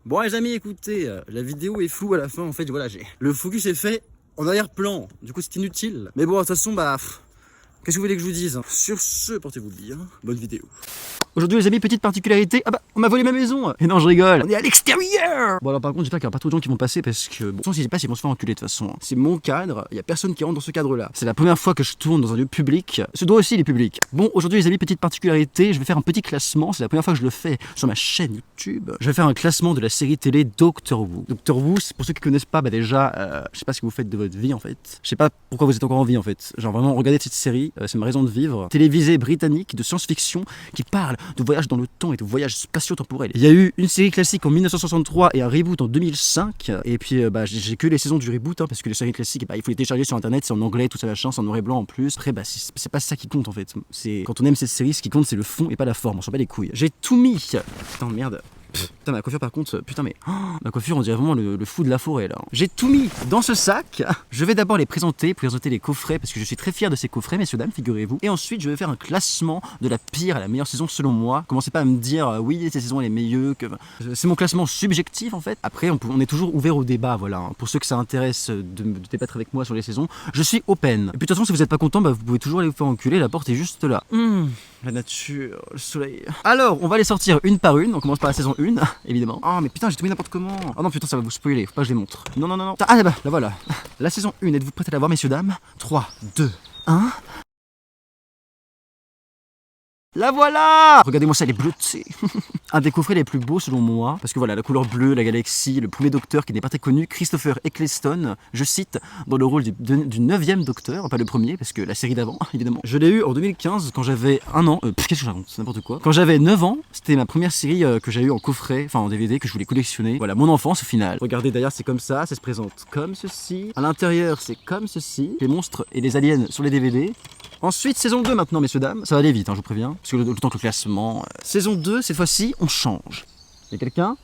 Bon les amis, écoutez, la vidéo est floue à la fin, en fait, voilà, le focus est fait en arrière-plan, du coup c'est inutile. Mais bon, de toute façon, qu'est-ce que vous voulez que je vous dise? Sur ce, portez-vous bien, bonne vidéo. Aujourd'hui les amis, petite particularité, on m'a volé ma maison. Et non, je rigole, on est à l'extérieur. Bon alors par contre, j'espère qu'il n'y a pas trop de gens qui vont passer parce que, bon, si j'y passe, ils vont se faire enculer de toute façon. C'est mon cadre, il n'y a personne qui rentre dans ce cadre-là. C'est la première fois que je tourne dans un lieu public, ce doigt aussi il est public. Bon, aujourd'hui les amis, petite particularité, je vais faire un petit classement, c'est la première fois que je le fais sur ma chaîne YouTube. Je vais faire un classement de la série télé Doctor Who. Doctor Who, pour ceux qui connaissent pas, déjà, je sais pas ce que vous faites de votre vie en fait. Je sais pas pourquoi vous êtes encore en vie en fait. Genre vraiment, regardez cette série, c'est ma raison de vivre. Télévisée britannique de science-fiction qui parle de voyage dans le temps et de voyage spatio-temporel. Il y a eu une série classique en 1963 et un reboot en 2005. Et puis j'ai que les saisons du reboot parce que les séries classiques, il faut les télécharger sur internet, c'est en anglais, tout ça machin, c'est en noir et blanc en plus. Après c'est pas ça qui compte en fait. C'est quand on aime cette série, ce qui compte c'est le fond et pas la forme. On s'en bat les couilles. J'ai tout mis. Putain de merde. Putain, ma coiffure par contre, putain mais ma coiffure on dirait vraiment le fou de la forêt là. J'ai tout mis dans ce sac. Je vais d'abord les présenter les coffrets parce que je suis très fier de ces coffrets messieurs dames, figurez-vous. Et ensuite je vais faire un classement de la pire à la meilleure saison selon moi. Commencez pas à me dire oui cette saison elle est meilleure que... C'est mon classement subjectif en fait. Après on est toujours ouvert au débat, voilà. Pour ceux que ça intéresse de débattre avec moi sur les saisons, je suis open. Et puis de toute façon si vous êtes pas content, vous pouvez toujours aller vous faire enculer, la porte est juste là. La nature, le soleil. Alors, on va les sortir une par une. On commence par la saison 1, évidemment. Oh, mais putain, j'ai tout mis n'importe comment. Oh non, putain, ça va vous spoiler. Faut pas que je les montre. Non, non, non, non. Ah, là voilà. La saison 1, êtes-vous prêts à la voir, messieurs, dames? 3, 2, 1. La voilà! Regardez-moi ça, elle est bleutée. Un des coffrets les plus beaux selon moi, parce que voilà, la couleur bleue, la galaxie, le premier docteur qui n'est pas très connu, Christopher Eccleston, je cite, dans le rôle du 9e docteur, pas le premier, parce que la série d'avant, évidemment. Je l'ai eu en 2015, quand j'avais 1 an, qu'est-ce que je raconte, c'est n'importe quoi. Quand j'avais 9 ans, c'était ma première série que j'ai eu en coffret, enfin en DVD, que je voulais collectionner. Voilà, mon enfance au final. Regardez d'ailleurs, c'est comme ça se présente comme ceci. À l'intérieur, c'est comme ceci. Les monstres et les aliens sur les DVD. Ensuite, saison 2 maintenant, messieurs, dames. Ça va aller vite, je vous préviens. Parce que le temps que le classement... Saison 2, cette fois-ci, on change. Y'a quelqu'un?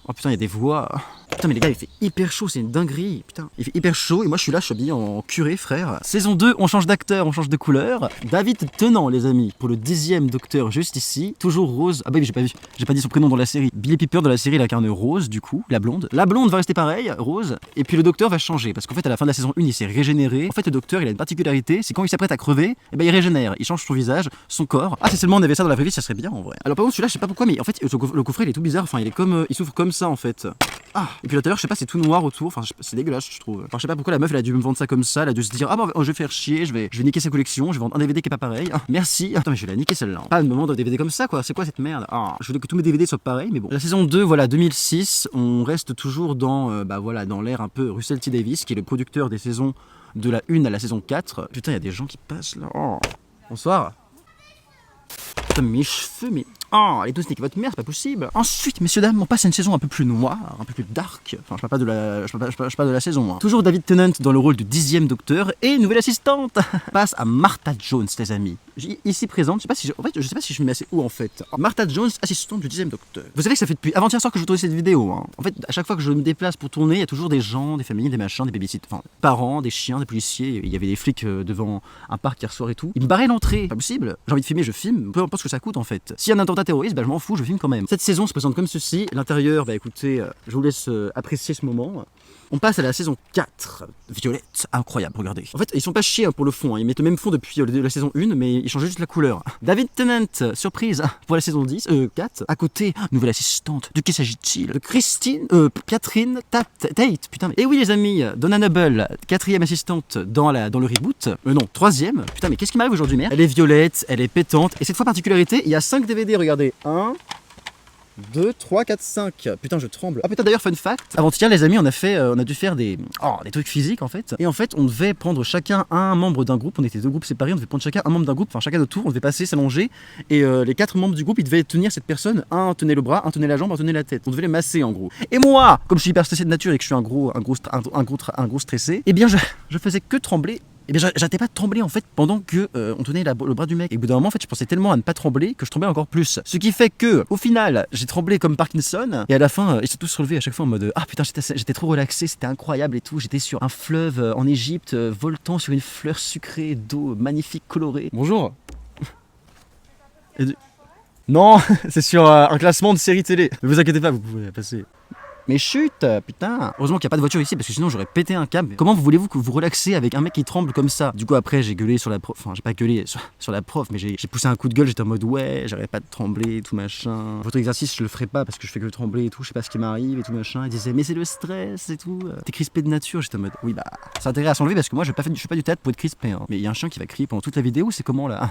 Oh putain, il y a des voix. Putain, mais les gars, il fait hyper chaud, c'est une dinguerie. Putain, il fait hyper chaud et moi je suis là, je suis habillé en curé, frère. Saison 2, on change d'acteur, on change de couleur. David Tennant, les amis, pour le 10e docteur, juste ici. Toujours Rose. Ah bah oui, j'ai pas dit son prénom dans la série. Billy Piper dans la série, il incarne Rose, du coup, la blonde. La blonde va rester pareil, Rose. Et puis le docteur va changer parce qu'en fait, à la fin de la saison 1, il s'est régénéré. En fait, le docteur, il a une particularité, c'est quand il s'apprête à crever, et ben il régénère. Il change son visage, son corps. Ah, si seulement on avait ça dans la vraie vie, ça serait bien en vrai. Alors par contre, celui-là, je sais pas pourquoi, mais en fait, le coffret, il est tout bizarre. Enfin, il est comme, il s'ouvre comme ça en fait. Ah, et puis l'intérieur, je sais pas, c'est tout noir autour, enfin c'est dégueulasse je trouve. Enfin je sais pas pourquoi la meuf elle a dû me vendre ça comme ça, elle a dû se dire ah bah je vais faire chier, je vais niquer sa collection, je vais vendre un DVD qui est pas pareil. Ah, merci. Attends mais je vais la niquer celle-là. Pas de me vendre un DVD comme ça quoi, c'est quoi cette merde? Ah, je voulais que tous mes DVD soient pareils mais bon. La saison 2, voilà 2006, on reste toujours dans voilà dans l'ère un peu Russell T Davies qui est le producteur des saisons de la 1 à la saison 4. Putain, il y a des gens qui passent là. Oh. Bonsoir. Putain, mes cheveux, mais... Oh, allez tous niquer votre mère, c'est pas possible. Ensuite, messieurs, dames, on passe à une saison un peu plus noire, un peu plus dark. Enfin, je parle pas de la saison. Toujours David Tennant dans le rôle du 10e docteur et nouvelle assistante. Passe à Martha Jones, les amis. Ici présente, je sais pas si je me mets assez où en fait. Martha Jones, assistante du 10e docteur. Vous savez que ça fait depuis avant-hier soir que je tourne cette vidéo. En fait, à chaque fois que je me déplace pour tourner, il y a toujours des gens, des familles, des machins, des babysitters, enfin, parents, des chiens, des policiers. Il y avait des flics devant un parc hier soir et tout. Ils me barraient l'entrée. Pas possible. J'ai envie de filmer, je filme. Peu importe ce que ça coûte en fait. S'il y a un attentat terroriste, je m'en fous, je filme quand même. Cette saison se présente comme ceci. L'intérieur, écoutez, je vous laisse apprécier ce moment. On passe à la saison 4. Violette, incroyable, regardez. En fait, ils sont pas chiés pour le fond, ils mettent le même fond depuis la saison 1, mais ils changent juste la couleur. David Tennant, surprise, pour la saison 4. À côté, nouvelle assistante. De qui s'agit-il? De Catherine Tate, putain. Et oui les amis, Donna Noble, 4e assistante dans le reboot. Non, 3e. Putain, mais qu'est-ce qui m'arrive aujourd'hui, merde? Elle est violette, elle est pétante, et cette fois particularité, il y a 5 DVD, regardez. 1... 2, 3, 4, 5. Putain, je tremble. Ah putain, d'ailleurs, fun fact. Avant-hier, les amis, on a dû faire des trucs physiques en fait. Et en fait, on devait prendre chacun un membre d'un groupe. On était 2 groupes séparés. On devait prendre chacun un membre d'un groupe. Enfin, chacun notre tour. On devait passer, s'allonger. Et les 4 membres du groupe, ils devaient tenir cette personne. Un tenait le bras, un tenait la jambe, un tenait la tête. On devait les masser en gros. Et moi, comme je suis hyper stressé de nature et que je suis un gros stressé, eh bien, je faisais que trembler. Et bien j'arrêtais pas de trembler en fait pendant que on tenait le bras du mec. Et au bout d'un moment en fait je pensais tellement à ne pas trembler que je tremblais encore plus. Ce qui fait que au final j'ai tremblé comme Parkinson et à la fin ils se sont tous relevés à chaque fois en mode ah putain j'étais trop relaxé, c'était incroyable et tout. J'étais sur un fleuve en Égypte voltant sur une fleur sucrée d'eau magnifique colorée. Bonjour. Non, c'est sur un classement de série télé. Ne vous inquiétez pas, vous pouvez passer. Mais chut, putain. Heureusement qu'il n'y a pas de voiture ici parce que sinon j'aurais pété un câble. Comment voulez-vous que vous relaxez avec un mec qui tremble comme ça? Du coup après j'ai gueulé sur la prof, enfin j'ai pas gueulé sur la prof, mais j'ai poussé un coup de gueule, j'étais en mode ouais, j'arrête pas de trembler et tout machin. Votre exercice je le ferai pas parce que je fais que trembler et tout, je sais pas ce qui m'arrive et tout machin. Il disait mais c'est le stress et tout. T'es crispé de nature, j'étais en mode oui bah ça a intérêt à s'enlever parce que moi je fais pas du théâtre pour être crispé. Hein. Mais il y a un chien qui va crier pendant toute la vidéo, c'est comment là?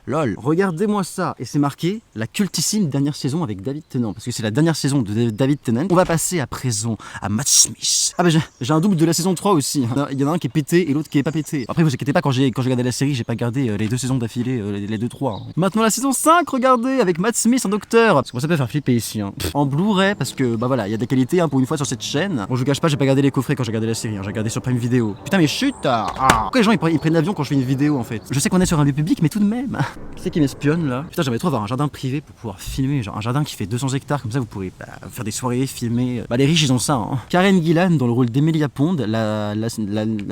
Lol, regardez-moi ça. Et c'est marqué la cultissime dernière saison avec David Tennant. Parce que c'est la dernière saison de David Tennant. On va passer à présent à Matt Smith. Ah bah j'ai un double de la saison 3 aussi. Il y en a un qui est pété et l'autre qui est pas pété. Après vous inquiétez pas, quand j'ai regardé la série, j'ai pas gardé les 2 saisons d'affilée, les 2-3. Hein. Maintenant la saison 5, regardez, avec Matt Smith en docteur. Parce que ça peut faire flipper ici. Hein. En Blu-ray, parce que bah voilà, il y a des qualités pour une fois sur cette chaîne. Bon je vous cache pas, j'ai pas gardé les coffrets quand j'ai regardé la série. Hein. J'ai regardé sur Prime Video. Putain mais chut. Pourquoi les gens ils prennent l'avion quand je fais une vidéo en fait? Je sais qu'on est sur un lieu public, mais tout de même. Qui c'est qui m'espionne là? Putain j'aimerais trop avoir un jardin privé pour pouvoir filmer, genre un jardin qui fait 200 hectares, comme ça vous pourrez faire des soirées, filmer. Bah les riches ils ont ça. Hein. Karen Gillan dans le rôle d'Emilia Pond, la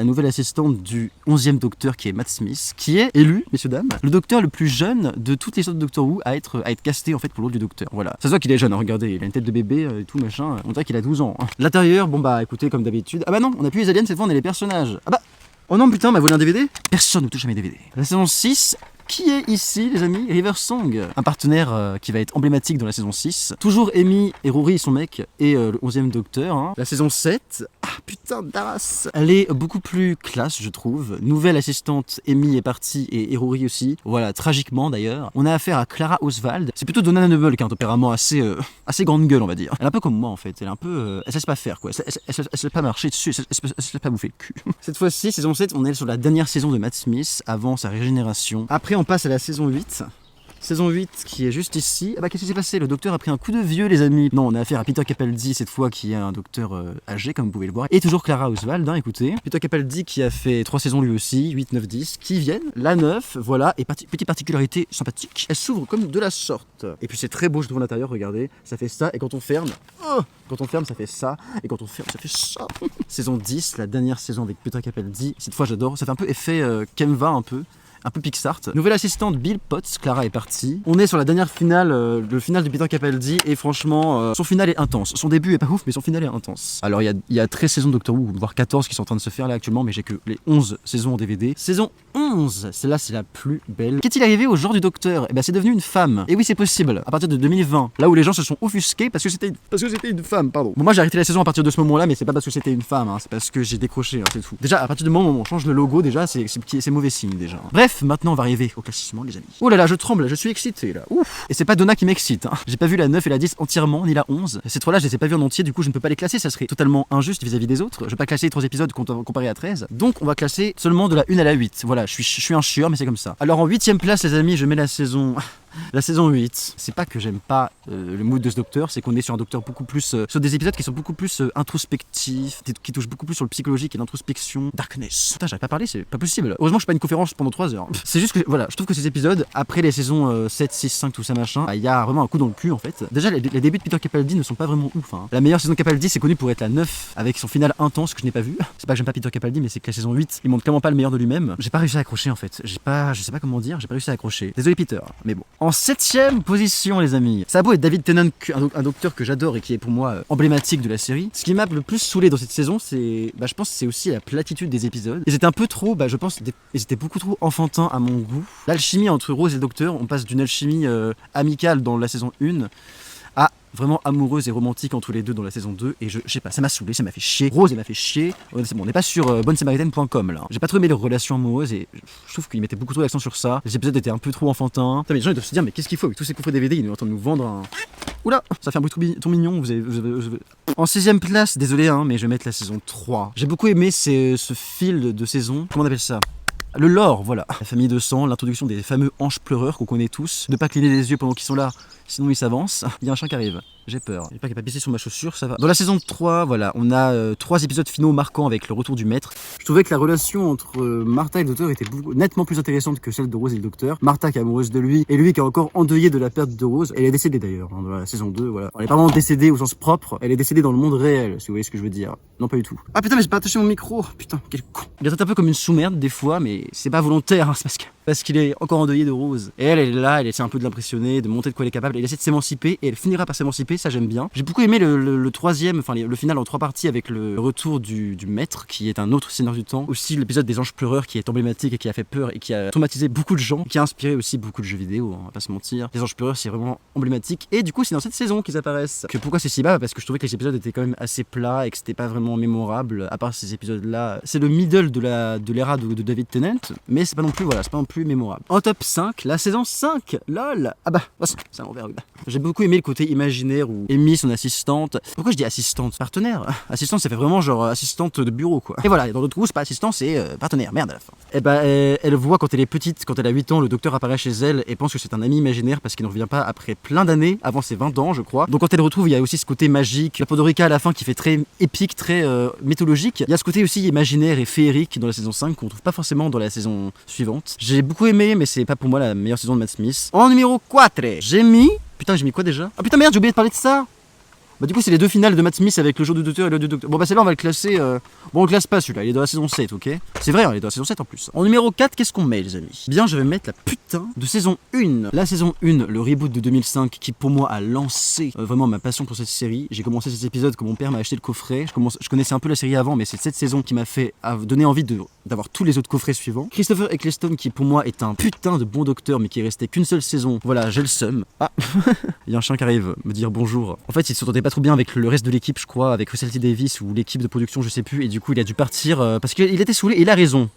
nouvelle assistante du 11e docteur qui est Matt Smith, qui est élu, messieurs dames, le docteur le plus jeune de toutes les autres Doctor Who à être casté en fait pour le rôle du docteur. Voilà. Ça se voit qu'il est jeune, hein, regardez, il a une tête de bébé et tout machin, on dirait qu'il a 12 ans. Hein. L'intérieur, bon bah écoutez comme d'habitude. Ah bah non, on a plus les aliens, cette fois on est les personnages. Ah bah oh non putain, m'a volé un DVD? Personne ne touche à mes DVD. La saison 6. Qui est ici, les amis? River Song, un partenaire qui va être emblématique dans la saison 6. Toujours Amy et Rory, son mec, et le 11e docteur. Hein. La saison 7, putain d'Arras. Elle est beaucoup plus classe, je trouve. Nouvelle assistante, Amy est partie, et Rory aussi. Voilà, tragiquement d'ailleurs. On a affaire à Clara Oswald. C'est plutôt Donna Noble qui a un tempérament assez grande gueule, on va dire. Elle est un peu comme moi, en fait. Elle est un peu... elle se laisse pas faire, quoi. Elle se laisse pas marcher dessus, elle se laisse pas bouffer le cul. Cette fois-ci, saison 7, on est sur la dernière saison de Matt Smith, avant sa régénération. Après, on passe à la saison 8. Saison 8 qui est juste ici. Ah bah qu'est-ce qui s'est passé? Le docteur a pris un coup de vieux les amis. Non, on a affaire à Peter Capaldi cette fois qui est un docteur âgé comme vous pouvez le voir. Et toujours Clara Oswald, hein, écoutez. Peter Capaldi qui a fait 3 saisons lui aussi, 8, 9, 10, qui viennent. La 9, voilà, et petite particularité sympathique, elle s'ouvre comme de la sorte. Et puis c'est très beau je trouve à l'intérieur, regardez. Ça fait ça et quand on ferme, ça fait ça. Et quand on ferme, ça fait ça. Saison 10, la dernière saison avec Peter Capaldi. Cette fois j'adore, ça fait un peu effet Kemva un peu Pixar. Nouvelle assistante Bill Potts, Clara est partie. On est sur la dernière finale, le final de Peter Capaldi et franchement, son final est intense. Son début est pas ouf, mais son final est intense. Alors il y a 13 saisons de Doctor Who, voire 14 qui sont en train de se faire là actuellement, mais j'ai que les 11 saisons en DVD. Saison 11, celle-là c'est la plus belle. Qu'est-il arrivé au genre du Docteur? Eh ben c'est devenu une femme. Et oui c'est possible, à partir de 2020, là où les gens se sont offusqués parce que c'était une femme, pardon. Bon moi j'ai arrêté la saison à partir de ce moment-là, mais c'est pas parce que c'était une femme, hein, c'est parce que j'ai décroché, hein, c'est tout. Déjà à partir du moment où on change le logo, déjà c'est mauvais signe déjà. Bref, maintenant on va arriver au classement les amis. Oh là là, je tremble, je suis excité là. Ouf. Et c'est pas Donna qui m'excite. Hein. J'ai pas vu la 9 et la 10 entièrement, ni la 11. Ces 3 là, je les ai pas vus en entier, du coup je ne peux pas les classer, ça serait totalement injuste vis-à-vis des autres. Je vais pas classer les 3 épisodes comparés à 13. Donc on va classer seulement de la 1 à la 8. Voilà, je suis un chieur, mais c'est comme ça. Alors en 8ème place les amis, je mets la saison 8. C'est pas que j'aime pas le mood de ce docteur, c'est qu'on est sur un docteur beaucoup plus sur des épisodes qui sont beaucoup plus introspectifs, qui touchent beaucoup plus sur le psychologique et l'introspection. Darkness. Putain, j'arrive pas à parler, c'est pas possible. Heureusement que je fais pas une conférence pendant 3 heures. C'est juste que voilà, je trouve que ces épisodes après les saisons 7, 6, 5 tout ça machin, il y a vraiment un coup dans le cul en fait. Déjà les débuts de Peter Capaldi ne sont pas vraiment ouf hein. La meilleure saison de Capaldi c'est connu pour être la 9 avec son final intense que je n'ai pas vu. C'est pas que j'aime pas Peter Capaldi mais c'est que la saison 8, il montre clairement pas le meilleur de lui-même. J'ai pas réussi à accrocher en fait. Je sais pas comment dire, j'ai pas réussi à accrocher. Désolé Peter, mais bon. En 7ème position les amis, ça a beau être David Tennant, un docteur que j'adore et qui est pour moi emblématique de la série. Ce qui m'a le plus saoulé dans cette saison, c'est, je pense que c'est aussi la platitude des épisodes. Ils étaient un peu trop, je pense, ils étaient beaucoup trop enfantins à mon goût. L'alchimie entre Rose et le docteur, on passe d'une alchimie amicale dans la saison 1 à vraiment amoureuse et romantique entre les deux dans la saison 2 et je sais pas, ça m'a saoulé, ça m'a fait chier. Rose elle m'a fait chier. C'est bon, on n'est pas sur bonnesamaritaine.com là. J'ai pas trop aimé leur relation amoureuse et je trouve qu'ils mettaient beaucoup trop l'accent sur ça. Les épisodes étaient un peu trop enfantins. Putain, mais les gens ils doivent se dire mais qu'est-ce qu'il faut avec tous ces coffrets DVD, ils sont en train de nous vendre un... Oula, ça fait un bruit trop mignon, En 6ème place, désolé hein, mais je vais mettre la saison 3. J'ai beaucoup aimé ce fil de saison. Comment on appelle ça? Le lore, voilà. La famille de sang, l'introduction des fameux anges pleureurs qu'on connaît tous. Ne pas cligner les yeux pendant qu'ils sont là, sinon ils s'avancent. Il y a un chien qui arrive. J'ai peur. J'espère qu'il va pas pisser sur ma chaussure, ça va. Dans la saison 3, voilà, on a 3 épisodes finaux marquants avec le retour du maître. Je trouvais que la relation entre Martha et le docteur était nettement plus intéressante que celle de Rose et le docteur. Martha qui est amoureuse de lui, et lui qui est encore endeuillé de la perte de Rose. Elle est décédée d'ailleurs, hein, dans la saison 2, voilà. Elle est pas vraiment décédée au sens propre, elle est décédée dans le monde réel, si vous voyez ce que je veux dire. Non, pas du tout. Ah putain, mais j'ai pas attaché mon micro. Putain, quel con. Il est un peu comme une sous-merde des fois, mais c'est pas volontaire, hein, c'est parce qu'il est encore endeuillé de Rose. Et elle est là, elle essaie un peu de l'impressionner, de montrer de quoi elle est capable. Elle essaie de s'émanciper, et elle finira par s'émanciper fait, ça j'aime bien. J'ai beaucoup aimé le troisième, enfin le final en 3 parties avec le retour du maître qui est un autre seigneur du temps. Aussi l'épisode des anges pleureurs qui est emblématique et qui a fait peur et qui a traumatisé beaucoup de gens, qui a inspiré aussi beaucoup de jeux vidéo, on va pas se mentir. Les anges pleureurs c'est vraiment emblématique et du coup c'est dans cette saison qu'ils apparaissent. Pourquoi c'est si bas? Parce que je trouvais que les épisodes étaient quand même assez plats et que c'était pas vraiment mémorable à part ces épisodes là. C'est le middle de l'ère de David Tennant, mais c'est pas non plus mémorable. En top 5, la saison 5, lol. Ah bah, c'est un envers. J'ai beaucoup aimé le côté imaginaire où Amy, son assistante. Pourquoi je dis assistante? Partenaire. Assistante, ça fait vraiment genre assistante de bureau quoi. Et voilà, dans l'autre coup, c'est pas assistant, c'est partenaire. Merde à la fin. Et bah, elle voit quand elle est petite, quand elle a 8 ans, le docteur apparaît chez elle et pense que c'est un ami imaginaire parce qu'il ne revient pas après plein d'années, avant ses 20 ans, je crois. Donc quand elle le retrouve, il y a aussi ce côté magique, la Podorica à la fin qui fait très épique, très mythologique. Il y a ce côté aussi imaginaire et féerique dans la saison 5 qu'on trouve pas forcément dans la saison suivante. J'ai beaucoup aimé, mais c'est pas pour moi la meilleure saison de Matt Smith. En numéro 4, j'ai mis... Putain, j'ai mis quoi déjà? Ah putain, merde, j'ai oublié de parler de ça. Bah du coup c'est les deux finales de Matt Smith avec le jour du docteur et le du docteur. Bon bah celle-là on va le classer, bon on le classe pas celui-là, il est dans la saison 7, ok? C'est vrai, il est dans la saison 7 en plus. En numéro 4, qu'est-ce qu'on met les amis? Bien je vais mettre la putain de saison 1. La saison 1, le reboot de 2005 qui pour moi a lancé vraiment ma passion pour cette série. J'ai commencé cet épisode quand mon père m'a acheté le coffret. Je connaissais un peu la série avant mais c'est cette saison qui m'a fait donner envie d'avoir tous les autres coffrets suivants. Christopher Eccleston qui pour moi est un putain de bon docteur mais qui est resté qu'une seule saison. Voilà, j'ai le seum. Ah, il y a un chien qui arrive me dire bonjour. En fait il s'entendait pas trop bien avec le reste de l'équipe je crois, avec Russell T Davies ou l'équipe de production je sais plus et du coup il a dû partir parce qu'il était saoulé et il a raison.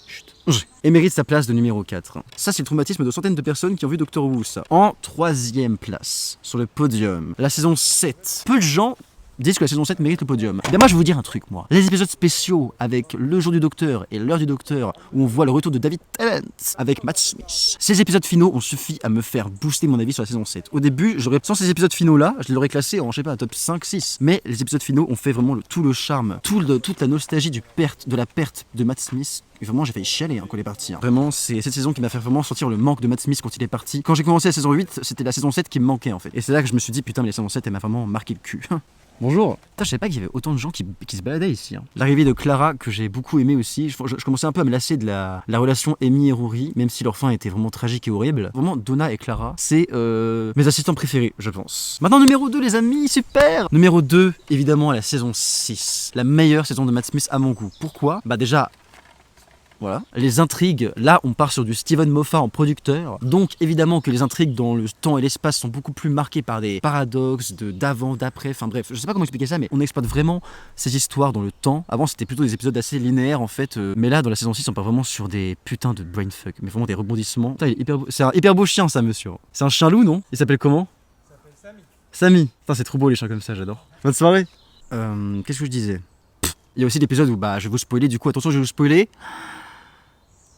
Chut. Et mérite sa place de numéro 4. Ça c'est le traumatisme de centaines de personnes qui ont vu Doctor Who ça. En 3e place sur le podium, la saison 7. Peu de gens disent que la saison 7 mérite le podium. Et bien moi je vais vous dire un truc moi. Les épisodes spéciaux avec le jour du docteur et l'heure du docteur où on voit le retour de David Tennant avec Matt Smith. Ces épisodes finaux ont suffi à me faire booster mon avis sur la saison 7. Au début, sans ces épisodes finaux là, je l'aurais classé en je sais pas top 5-6. Mais les épisodes finaux ont fait vraiment tout le charme, toute la nostalgie de la perte de Matt Smith. Et vraiment j'ai failli chialer quand il est parti. Vraiment c'est cette saison qui m'a fait vraiment sentir le manque de Matt Smith quand il est parti. Quand j'ai commencé la saison 8, c'était la saison 7 qui me manquait en fait. Et c'est là que je me suis dit putain mais la saison 7 elle m'a vraiment marqué le cul. Bonjour. Putain, je savais pas qu'il y avait autant de gens qui se baladaient ici. L'arrivée de Clara, que j'ai beaucoup aimé aussi. Je commençais un peu à me lasser de la relation Amy et Rory, même si leur fin était vraiment tragique et horrible. Vraiment, Donna et Clara, c'est mes assistants préférés, je pense. Maintenant, numéro 2, les amis, super. Numéro 2, évidemment, la saison 6. La meilleure saison de Matt Smith à mon goût. Pourquoi? Bah déjà... Voilà. Les intrigues, là on part sur du Steven Moffat en producteur, donc évidemment que les intrigues dans le temps et l'espace sont beaucoup plus marquées par des paradoxes d'avant, d'après, enfin bref, je sais pas comment expliquer ça mais on exploite vraiment ces histoires dans le temps. Avant c'était plutôt des épisodes assez linéaires en fait, mais là dans la saison 6 on part vraiment sur des putains de brainfuck, mais vraiment des rebondissements. Putain, c'est un hyper beau chien ça monsieur. C'est un chien loup non? Il s'appelle comment? Il s'appelle Samy. Samy. Putain c'est trop beau les chiens comme ça, j'adore. Bonne soirée. Qu'est-ce que je disais? Il y a aussi l'épisode où bah je vais vous spoiler, du coup attention je vais vous spoiler.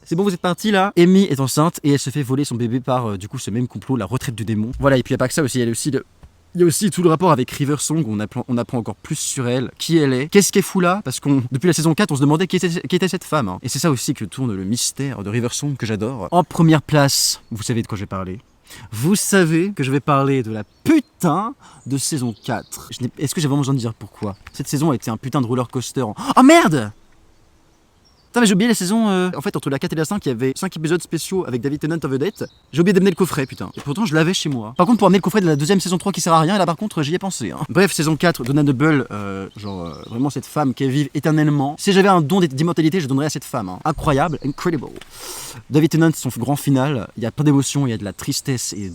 C'est bon, vous êtes partis là. Amy est enceinte et elle se fait voler son bébé par du coup ce même complot, la retraite du démon. Voilà, et puis il n'y a pas que ça aussi, il y a aussi tout le rapport avec River Song où on apprend encore plus sur elle, qui elle est, qu'est-ce qu'elle fout là, parce que depuis la saison 4 on se demandait qui était cette femme. Hein. Et c'est ça aussi que tourne le mystère de River Song que j'adore. En première place, vous savez de quoi je vais parler. Vous savez que je vais parler de la putain de saison 4. Est-ce que j'ai vraiment besoin de dire pourquoi? Cette saison a été un putain de roller coaster. Oh merde! Putain mais j'ai oublié la saison, en fait entre la 4 et la 5 il y avait 5 épisodes spéciaux avec David Tennant en vedette. J'ai oublié d'amener le coffret putain, et pourtant je l'avais chez moi. Par contre pour amener le coffret de la deuxième saison 3 qui sert à rien, et là par contre j'y ai pensé hein. Bref saison 4, Donna Double, vraiment cette femme qui vive éternellement. Si j'avais un don d'immortalité je donnerais à cette femme, hein. Incroyable, incredible. David Tennant son grand final, il y a plein d'émotions, il y a de la tristesse et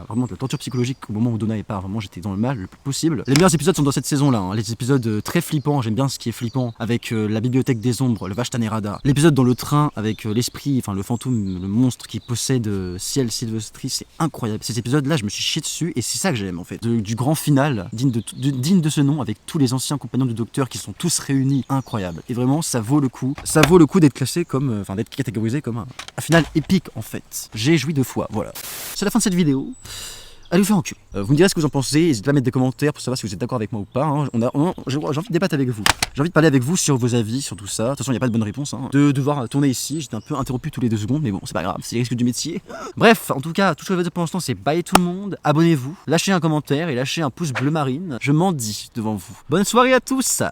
vraiment de la torture psychologique au moment où Donna est part, vraiment j'étais dans le mal le plus possible. Les meilleurs épisodes sont dans cette saison là, hein. Les épisodes très flippants, j'aime bien ce qui est flippant, avec la bibliothèque des ombres, le Vashtanerada. L'épisode dans le train avec l'esprit, enfin le fantôme, le monstre qui possède Ciel Silvestri, c'est incroyable. Ces épisodes-là, je me suis chié dessus et c'est ça que j'aime en fait. Du grand final, digne de ce nom, avec tous les anciens compagnons du docteur qui sont tous réunis, incroyable. Et vraiment, ça vaut le coup d'être classé comme, enfin d'être catégorisé comme un final épique en fait. J'ai joui 2 fois, voilà. C'est la fin de cette vidéo. Allez vous faire enculer. Vous me direz ce que vous en pensez, n'hésitez pas à mettre des commentaires pour savoir si vous êtes d'accord avec moi ou pas. Hein. J'ai envie de débattre avec vous. J'ai envie de parler avec vous sur vos avis, sur tout ça. De toute façon, il n'y a pas de bonne réponse. Hein. De devoir tourner ici, j'étais un peu interrompu tous les 2 secondes, mais bon, c'est pas grave, c'est les risques du métier. Bref, en tout cas, tout ce que je vais dire pour l'instant, c'est bye tout le monde. Abonnez-vous, lâchez un commentaire et lâchez un pouce bleu marine. Je m'en dis devant vous. Bonne soirée à tous.